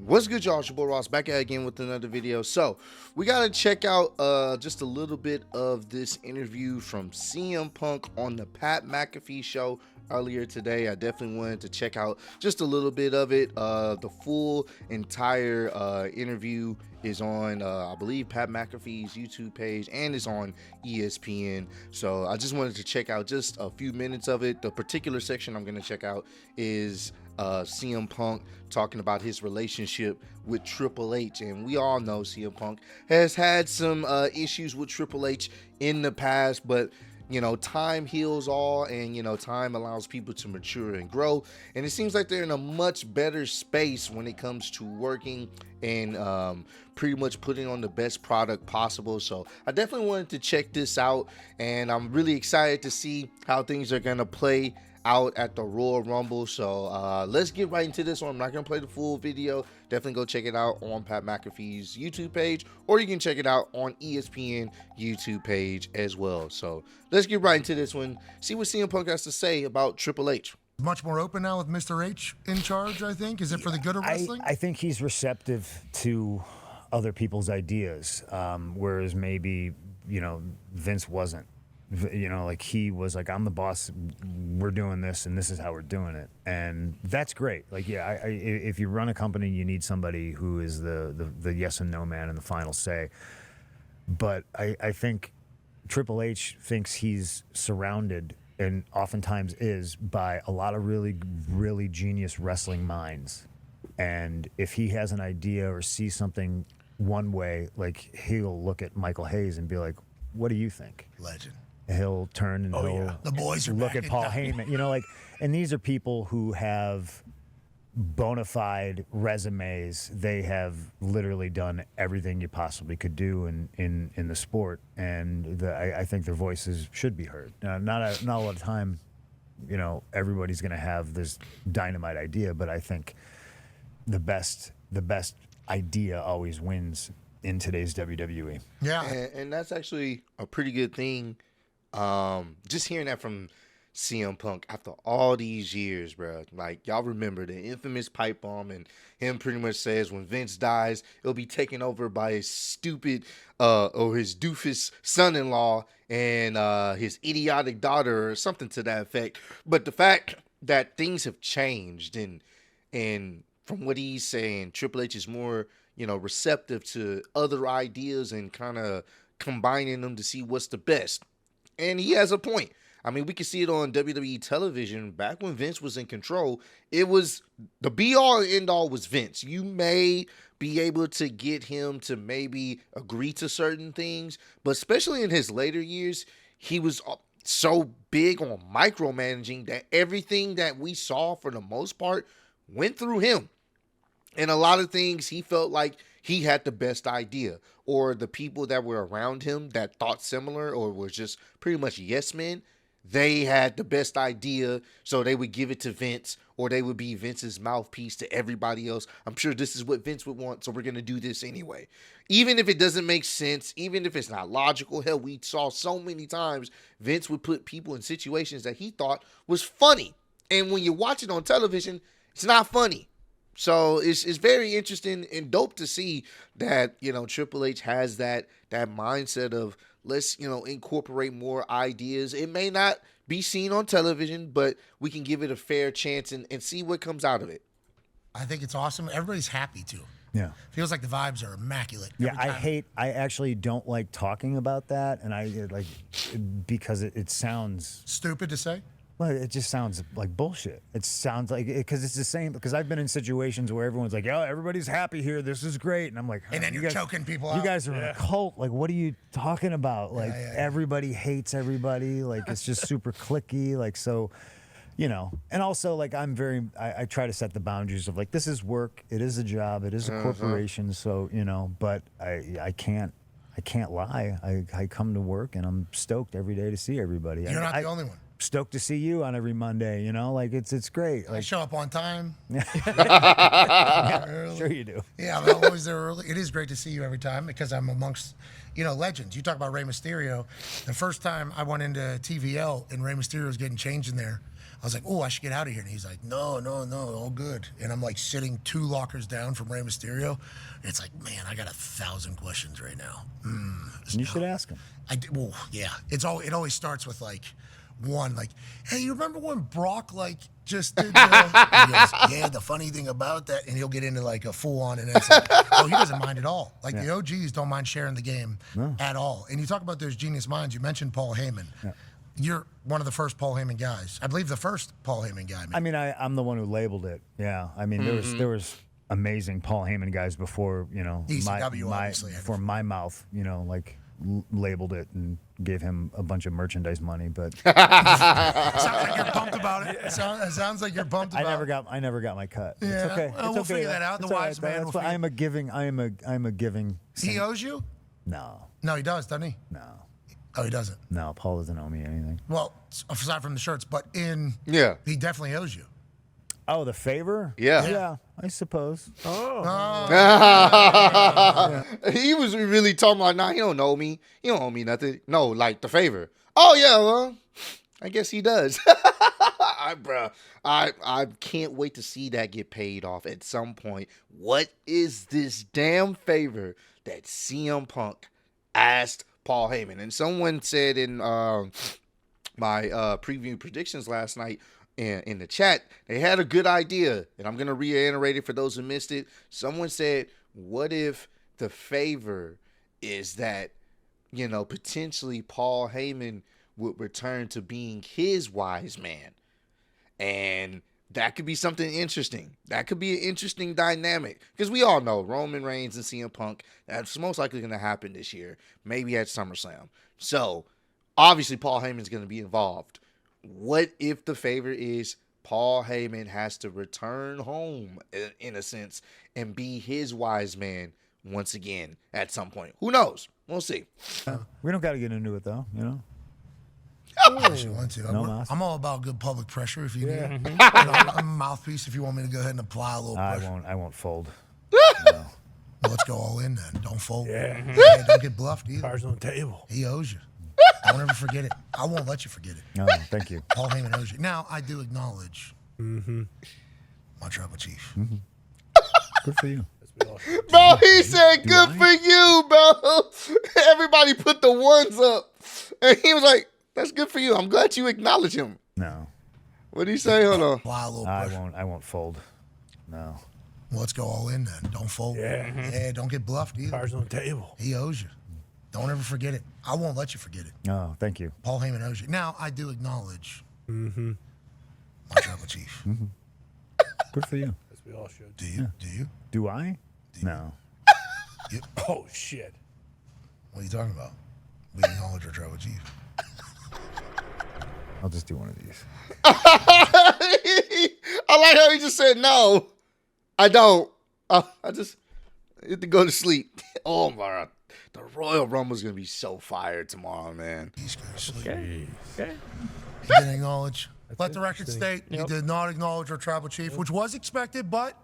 What's good, y'all? It's your boy Ross back at it again with another video. So we gotta check out just a little bit of this interview from CM Punk on the Pat McAfee show earlier today. I definitely wanted to check out just a little bit of it. The full entire interview is on I believe Pat McAfee's YouTube page, and it's on ESPN. So I just wanted to check out just a few minutes of it. The particular section I'm gonna check out is CM Punk talking about his relationship with Triple H, and we all know CM Punk has had some issues with Triple H in the past, but time heals all, and time allows people to mature and grow, and it seems like they're in a much better space when it comes to working and pretty much putting on the best product possible. So I definitely wanted to check this out, and I'm really excited to see how things are gonna play out at the Royal Rumble. So let's get right into this one. I'm not gonna play the full video. Definitely go check it out on Pat McAfee's YouTube page, or you can check it out on ESPN YouTube page as well. So let's get right into this one, see what CM Punk has to say about Triple H. Much more open now with Mr. H in charge, I think. Is it for the good of wrestling? I think he's receptive to other people's ideas, whereas maybe Vince wasn't. Like he was like, I'm the boss, we're doing this, and this is how we're doing it, and that's great. Like, yeah, if you run a company, you need somebody who is the yes and no man and the final say. But I think Triple H thinks he's surrounded, and oftentimes is, by a lot of really, really genius wrestling minds. And if he has an idea or sees something one way, like he'll look at Michael Hayes and be like, what do you think? Legend. He'll turn and The boys are look back at Paul Heyman. And these are people who have bona fide resumes. They have literally done everything you possibly could do in the sport, and I think their voices should be heard. Now, not a lot of time, everybody's going to have this dynamite idea, but I think the best idea always wins in today's WWE. Yeah, and that's actually a pretty good thing. Just hearing that from CM Punk after all these years, bro. Like, y'all remember the infamous pipe bomb, and him pretty much says when Vince dies, it'll be taken over by his stupid or his doofus son-in-law and his idiotic daughter, or something to that effect. But the fact that things have changed, and from what he's saying, Triple H is more receptive to other ideas and kind of combining them to see what's the best. And he has a point. I mean, we can see it on WWE television. Back when Vince was in control, it was the be-all and end-all was Vince. You may be able to get him to maybe agree to certain things, but especially in his later years, he was so big on micromanaging that everything that we saw, for the most part, went through him. And a lot of things he felt like he had the best idea, or the people that were around him that thought similar or was just pretty much yes men, they had the best idea, so they would give it to Vince, or they would be Vince's mouthpiece to everybody else. I'm sure this is what Vince would want, so we're going to do this anyway. Even if it doesn't make sense, even if it's not logical. Hell, we saw so many times Vince would put people in situations that he thought was funny. And when you watch it on television, it's not funny. So it's very interesting and dope to see that, Triple H has that mindset of let's, incorporate more ideas. It may not be seen on television, but we can give it a fair chance and see what comes out of it. I think it's awesome. Everybody's happy too. Yeah. Feels like the vibes are immaculate. Yeah, I actually don't like talking about that, and because it sounds Stupid to say? Well, it just sounds like bullshit. It sounds like, because it's the same, because I've been in situations where everyone's like, "Oh, everybody's happy here. This is great." And I'm like, And then you're choking people out. You guys are in a cult. Like, what are you talking about? Like, everybody hates everybody. Like, it's just super cliquey. Like, so, and also, like, I try to set the boundaries of, like, this is work. It is a job. It is a corporation. So, but I can't lie. I come to work and I'm stoked every day to see everybody. You're not the only one. Stoked to see you on every Monday, like it's great. I show up on time. Yeah, sure you do. Yeah, I'm always there early. It is great to see you every time because I'm amongst, legends. You talk about Rey Mysterio. The first time I went into TVL and Rey Mysterio was getting changed in there, I was like, oh, I should get out of here. And he's like, no, all good. And I'm like sitting 2 lockers down from Rey Mysterio. And it's like, man, I got 1,000 questions right now. You should ask him. Well, yeah. It always starts with like one, like, hey, you remember when Brock like just did? And he goes, yeah. The funny thing about that, and he'll get into like a full on, and it's like, oh, he doesn't mind at all. Like the OGs don't mind sharing the game at all. And you talk about those genius minds. You mentioned Paul Heyman. Yeah. You're one of the first Paul Heyman guys. I believe the first Paul Heyman guy. I mean, I'm the one who labeled it. Yeah. I mean, there was amazing Paul Heyman guys before, before my mouth, like labeled it and gave him a bunch of merchandise money. But sounds like you're pumped about it. It sounds like you're pumped about it. I never got my cut. Yeah. It's okay. Well, we'll figure that out. The wise man will figure. I am a giving. He owes you? No. No, he does, doesn't he? No. Oh, he doesn't. No, Paul doesn't owe me anything. Well, aside from the shirts, but he definitely owes you. Oh, the favor? Yeah. Yeah, I suppose. He was really talking about, nah, he don't know me. He don't owe me nothing. No, like the favor. Oh, yeah, well, I guess he does. I can't wait to see that get paid off at some point. What is this damn favor that CM Punk asked Paul Heyman? And someone said in my preview predictions last night, in the chat, they had a good idea, and I'm going to reiterate it for those who missed it. Someone said, what if the favor is that, potentially Paul Heyman would return to being his wise man? And that could be something interesting. That could be an interesting dynamic, because we all know Roman Reigns and CM Punk, that's most likely going to happen this year, maybe at SummerSlam. So, obviously, Paul Heyman's going to be involved. What if the favor is Paul Heyman has to return home, in a sense, and be his wise man once again at some point? Who knows? We'll see. We don't got to get into it, though, Unless you want to. I'm all about good public pressure if you need. I'm a mouthpiece if you want me to go ahead and apply a little pressure. I won't fold. No. Well, let's go all in then. Don't fold. Yeah. Hey, don't get bluffed either. Cards on the table. He owes you. Don't ever forget it. I won't let you forget it. No, thank you. Paul Heyman owes you. Now, I do acknowledge my tribal chief. Good for you. Bro, he said good for you, bro. Everybody put the ones up. And he was like, that's good for you. I'm glad you acknowledge him. No. What did he say? Hold on. Apply a little pressure. I won't fold. No. Well, let's go all in then. Don't fold. Yeah, don't get bluffed either. Cards on the table. He owes you. Don't ever forget it. I won't let you forget it. Oh, thank you. Paul Heyman owes you. Now, I do acknowledge my tribal chief. Good for you. As we all should. Do you? Do you? Do I? No. Oh, shit. What are you talking about? We acknowledge our tribal chief. I'll just do one of these. I like how he just said, no, I don't. I just have to go to sleep. Oh, my God. The Royal Rumble's going to be so fired tomorrow, man. He's going to sleep. Okay. He didn't acknowledge. Let the record state, he did not acknowledge our tribal chief, which was expected, but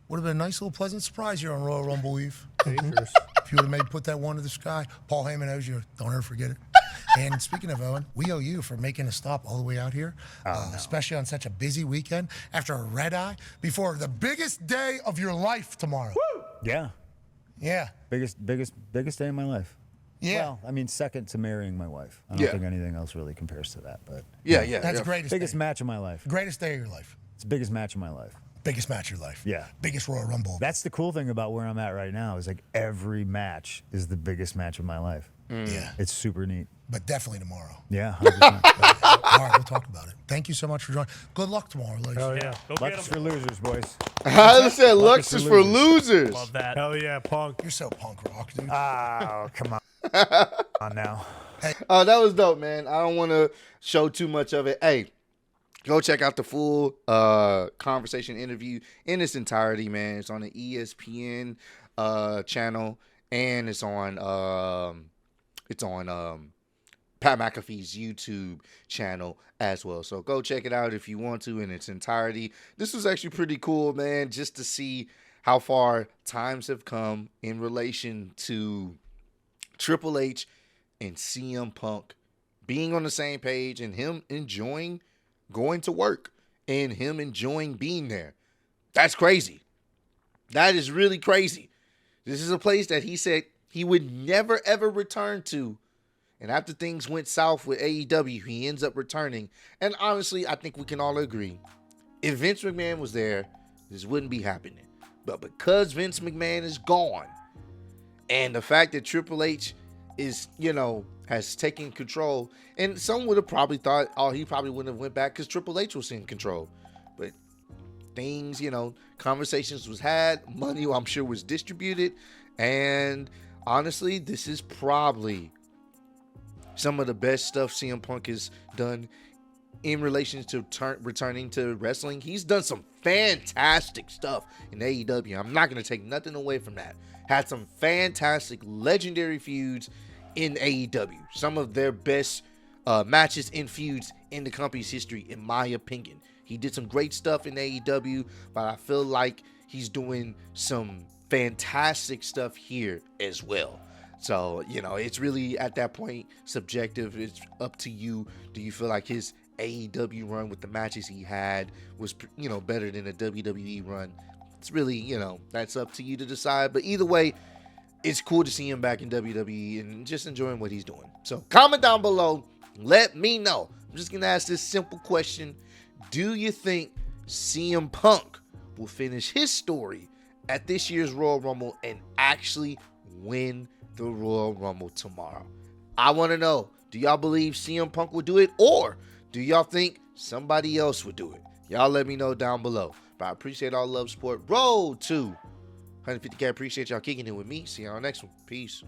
would have been a nice little pleasant surprise here on Royal Rumble Eve. Dangerous. If you would have put that one to the sky. Paul Heyman owes you. Don't ever forget it. And speaking of Owen, we owe you for making a stop all the way out here, especially on such a busy weekend after a red eye before the biggest day of your life tomorrow. Woo! Yeah. Yeah. Biggest day of my life. Yeah. Well, I mean, second to marrying my wife. I don't think anything else really compares to that. But That's the greatest biggest day. match of my life. Greatest day of your life. It's the biggest match of my life. Biggest match of your life. Yeah. Biggest Royal Rumble. That's the cool thing about where I'm at right now is like every match is the biggest match of my life. Yeah. It's super neat. But definitely tomorrow. Yeah. 100%. All right, we'll talk about it. Thank you so much for joining. Good luck tomorrow, ladies. Oh, yeah. Go Luck get is him. for losers, boys. I said Lux is for losers. Love that. Hell yeah, Punk. You're so punk rock, dude. Oh, come on. On now. Oh, that was dope, man. I don't want to show too much of it. Hey, go check out the full conversation interview in its entirety, man. It's on the ESPN channel, and it's on Pat McAfee's YouTube channel as well. So go check it out if you want to in its entirety. This was actually pretty cool, man, just to see how far times have come in relation to Triple H and CM Punk being on the same page and him enjoying going to work and him enjoying being there. That's crazy. That is really crazy. This is a place that he said he would never, ever return to. And after things went south with AEW, he ends up returning. And honestly, I think we can all agree, if Vince McMahon was there, this wouldn't be happening. But because Vince McMahon is gone, and the fact that Triple H is, has taken control, and some would have probably thought, oh, he probably wouldn't have went back because Triple H was in control. But things, conversations was had, money I'm sure was distributed, and honestly, this is probably some of the best stuff CM Punk has done in relation to returning to wrestling. He's done some fantastic stuff in AEW. I'm not going to take nothing away from that. Had some fantastic, legendary feuds in AEW. Some of their best matches and feuds in the company's history, in my opinion. He did some great stuff in AEW, but I feel like he's doing some fantastic stuff here as well. So, it's really at that point subjective. It's up to you. Do you feel like his AEW run with the matches he had was, better than a WWE run? It's really, that's up to you to decide. But either way, it's cool to see him back in WWE and just enjoying what he's doing. So comment down below. Let me know. I'm just going to ask this simple question. Do you think CM Punk will finish his story at this year's Royal Rumble and actually win the Royal Rumble tomorrow? I want to know, do y'all believe CM Punk will do it, or do y'all think somebody else would do it? Y'all let me know down below. But I appreciate all love, support. Road to 150K. Appreciate y'all kicking it with me. See y'all next one. Peace.